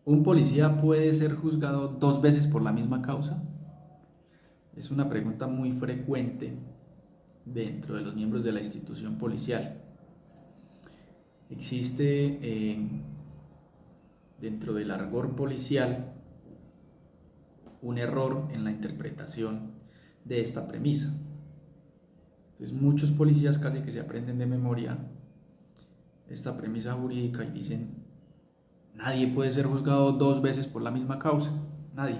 ¿Un policía puede ser juzgado dos veces por la misma causa? Es una pregunta muy frecuente dentro de los miembros de la institución policial. Existe dentro del argot policial un error en la interpretación de esta premisa. Entonces, muchos policías casi que se aprenden de memoria esta premisa jurídica y dicen: nadie puede ser juzgado dos veces por la misma causa, nadie.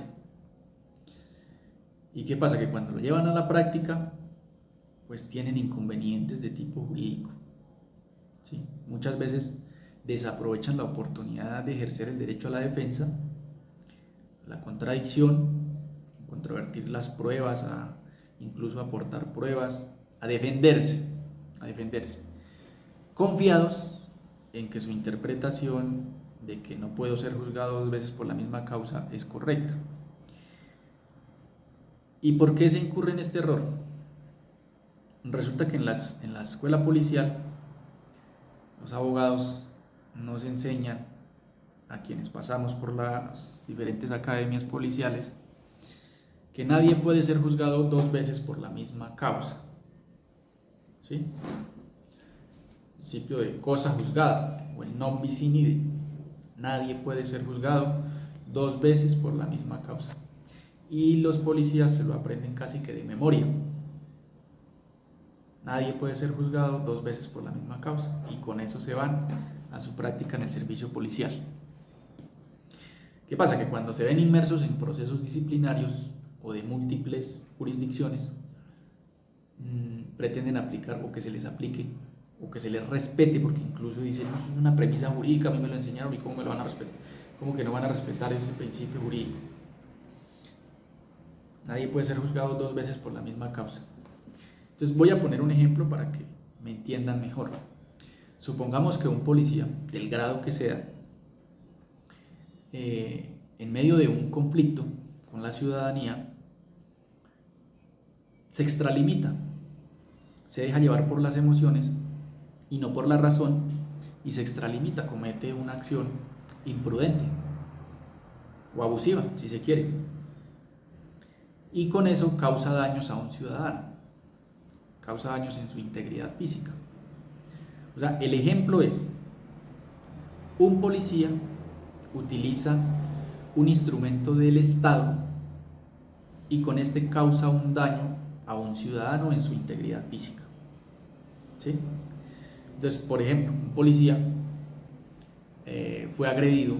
¿Y qué pasa? Que cuando lo llevan a la práctica, pues tienen inconvenientes de tipo jurídico, ¿sí? Muchas veces desaprovechan la oportunidad de ejercer el derecho a la defensa, la contradicción, controvertir las pruebas, incluso aportar pruebas, a defenderse, confiados en que su interpretación de que no puedo ser juzgado dos veces por la misma causa es correcta. ¿Y por qué se incurre en este error? Resulta que en la escuela policial los abogados nos enseñan a quienes pasamos por las diferentes academias policiales que nadie puede ser juzgado dos veces por la misma causa, ¿sí? El principio de cosa juzgada o el non bis in idem. Nadie puede ser juzgado dos veces por la misma causa. Y los policías se lo aprenden casi que de memoria. Nadie puede ser juzgado dos veces por la misma causa, y con eso se van a su práctica en el servicio policial. ¿Qué pasa? Que cuando se ven inmersos en procesos disciplinarios o de múltiples jurisdicciones, pretenden aplicar, o que se les aplique, o que se les respete, porque incluso dicen: no, es una premisa jurídica, a mí me lo enseñaron, y cómo me lo van a respetar, cómo que no van a respetar ese principio jurídico. Nadie puede ser juzgado dos veces por la misma causa. Entonces voy a poner un ejemplo para que me entiendan mejor. Supongamos que un policía, del grado que sea, en medio de un conflicto con la ciudadanía, se extralimita, se deja llevar por las emociones y no por la razón, y se extralimita, comete una acción imprudente o abusiva, si se quiere, y con eso causa daños a un ciudadano, causa daños en su integridad física. O sea, el ejemplo es: un policía utiliza un instrumento del Estado y con este causa un daño a un ciudadano en su integridad física, ¿sí? Entonces, por ejemplo, un policía fue agredido,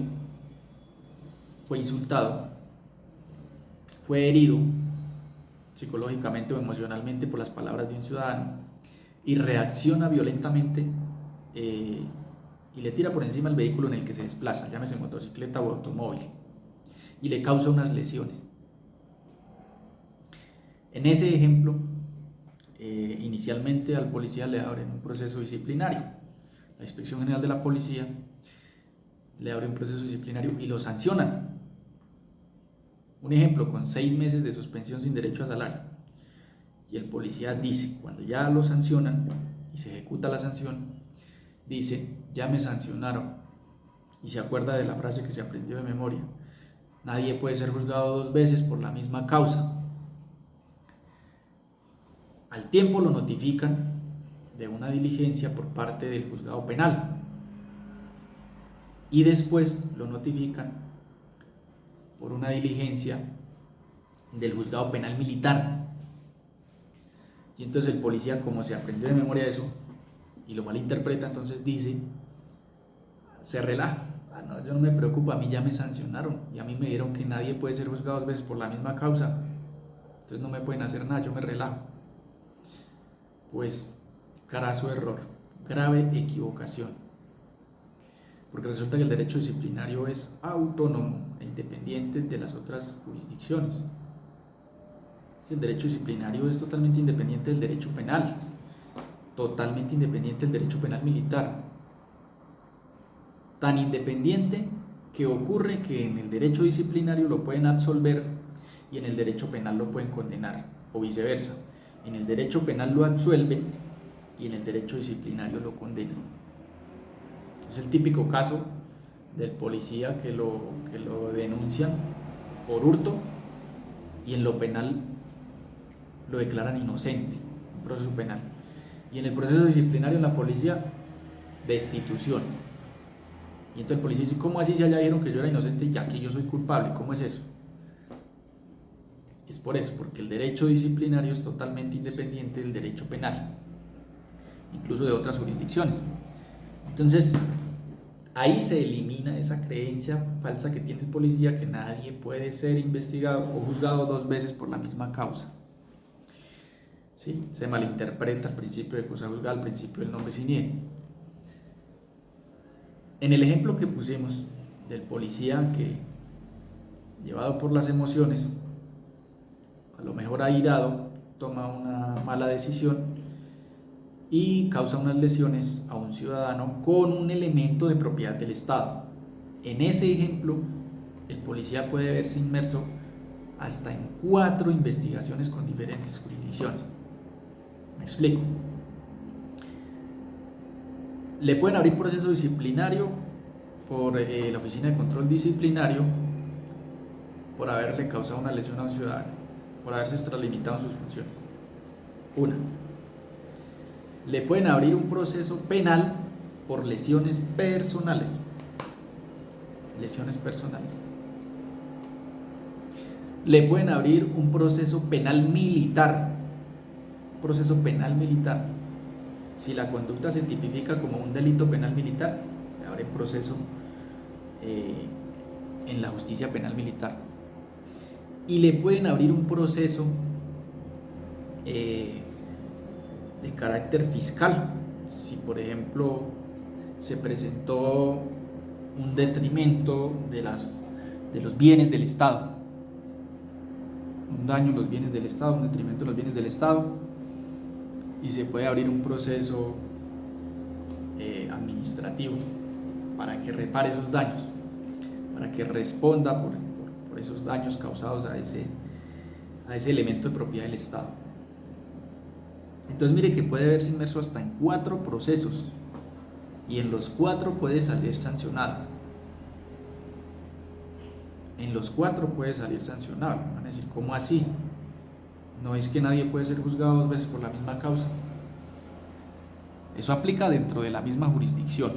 fue insultado, fue herido psicológicamente o emocionalmente por las palabras de un ciudadano, y reacciona violentamente, y le tira por encima el vehículo en el que se desplaza, llámese motocicleta o automóvil, y le causa unas lesiones. En ese ejemplo, inicialmente al policía le abren un proceso disciplinario. La Inspección General de la Policía le abre un proceso disciplinario y lo sancionan. Un ejemplo, con 6 meses de suspensión sin derecho a salario. Y el policía dice, cuando ya lo sancionan y se ejecuta la sanción, dice: ya me sancionaron. Y se acuerda de la frase que se aprendió de memoria: nadie puede ser juzgado dos veces por la misma causa. Al tiempo lo notifican de una diligencia por parte del juzgado penal, y después lo notifican por una diligencia del juzgado penal militar. Y entonces el policía, como se aprendió de memoria eso y lo malinterpreta, entonces dice, se relaja: ah, no, yo no me preocupo, a mí ya me sancionaron y a mí me dijeron que nadie puede ser juzgado dos veces por la misma causa, entonces no me pueden hacer nada, yo me relajo. Pues craso error, grave equivocación, porque resulta que el derecho disciplinario es autónomo e independiente de las otras jurisdicciones. El derecho disciplinario es totalmente independiente del derecho penal, totalmente independiente del derecho penal militar, tan independiente que ocurre que en el derecho disciplinario lo pueden absolver y en el derecho penal lo pueden condenar, o viceversa. En el derecho penal lo absuelven y en el derecho disciplinario lo condenan. Es el típico caso del policía que lo denuncian por hurto y en lo penal lo declaran inocente, un proceso penal. Y en el proceso disciplinario en la policía, destitución. Y entonces el policía dice, ¿cómo así si allá dijeron que yo era inocente y aquí yo soy culpable? ¿Cómo es eso? Es por eso, porque el derecho disciplinario es totalmente independiente del derecho penal, incluso de otras jurisdicciones. Entonces, ahí se elimina esa creencia falsa que tiene el policía que nadie puede ser investigado o juzgado dos veces por la misma causa. ¿Sí? Se malinterpreta el principio de cosa juzgada, el principio del nombre sin nieve. En el ejemplo que pusimos del policía que, llevado por las emociones, a lo mejor airado, toma una mala decisión y causa unas lesiones a un ciudadano con un elemento de propiedad del Estado. En ese ejemplo, el policía puede verse inmerso hasta en 4 investigaciones con diferentes jurisdicciones. Me explico. Le pueden abrir proceso disciplinario por la Oficina de Control Disciplinario por haberle causado una lesión a un ciudadano, por haberse extralimitado en sus funciones. Una. Le pueden abrir un proceso penal por lesiones personales. Lesiones personales. Le pueden abrir un proceso penal militar. Proceso penal militar. Si la conducta se tipifica como un delito penal militar, le abren proceso en la justicia penal militar. Y le pueden abrir un proceso de carácter fiscal. Si, por ejemplo, se presentó un detrimento de los bienes del Estado, un daño en los bienes del Estado, un detrimento de los bienes del Estado, y se puede abrir un proceso administrativo para que repare esos daños, para que responda por esos daños causados a ese elemento de propiedad del Estado. Entonces mire que puede verse inmerso hasta en 4 procesos y en los 4 puede salir sancionado. En los 4 puede salir sancionado. Van a decir, ¿cómo así? No es que nadie puede ser juzgado 2 veces por la misma causa. Eso aplica dentro de la misma jurisdicción.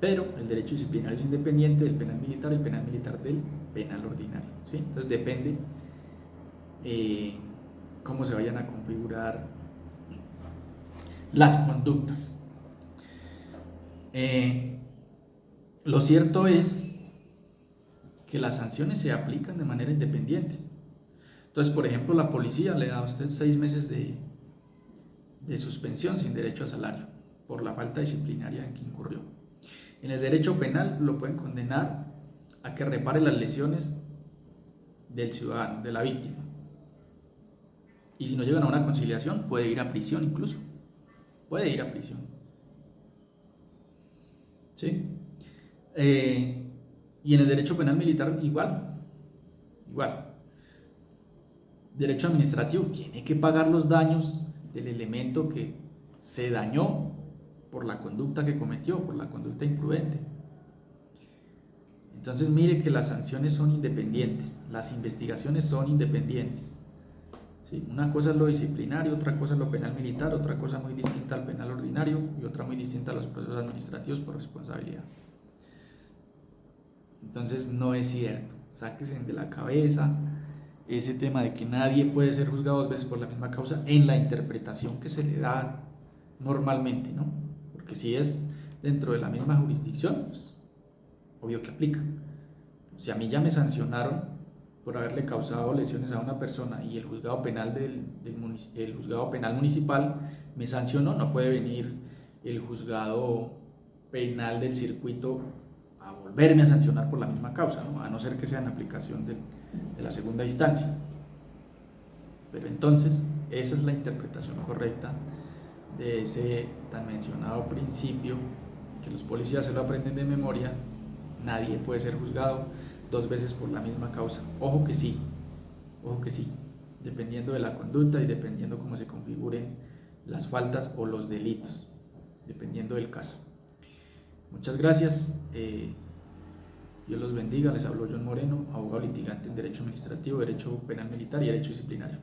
Pero el derecho disciplinario es independiente del penal militar y el penal militar del penal ordinario. ¿Sí? Entonces depende cómo se vayan a configurar las conductas. Lo cierto es que las sanciones se aplican de manera independiente. Entonces, por ejemplo, la policía le da a usted 6 meses de suspensión sin derecho a salario por la falta disciplinaria en que incurrió. En el derecho penal lo pueden condenar a que repare las lesiones del ciudadano, de la víctima. Y si no llegan a una conciliación, puede ir a prisión incluso. Puede ir a prisión. ¿Sí? Y en el derecho penal militar igual. Derecho administrativo, tiene que pagar los daños del elemento que se dañó por la conducta que cometió, por la conducta imprudente. Entonces mire que las sanciones son independientes, las investigaciones son independientes. ¿Sí? Una cosa es lo disciplinario, otra cosa es lo penal militar, otra cosa muy distinta al penal ordinario y otra muy distinta a los procesos administrativos por responsabilidad. Entonces no es cierto, sáquense de la cabeza ese tema de que nadie puede ser juzgado 2 veces por la misma causa en la interpretación que se le da normalmente, ¿no? Porque si es dentro de la misma jurisdicción, pues obvio que aplica. Si a mí ya me sancionaron por haberle causado lesiones a una persona y el juzgado penal el juzgado penal municipal me sancionó, no puede venir el juzgado penal del circuito a volverme a sancionar por la misma causa, ¿no? A no ser que sea en aplicación de la segunda instancia. Pero entonces esa es la interpretación correcta de ese tan mencionado principio que los policías se lo aprenden de memoria: nadie puede ser juzgado 2 veces por la misma causa. Ojo que sí, dependiendo de la conducta y dependiendo cómo se configuren las faltas o los delitos, dependiendo del caso. Muchas gracias. Dios los bendiga. Les habló John Moreno, abogado litigante en Derecho Administrativo, Derecho Penal Militar y Derecho Disciplinario.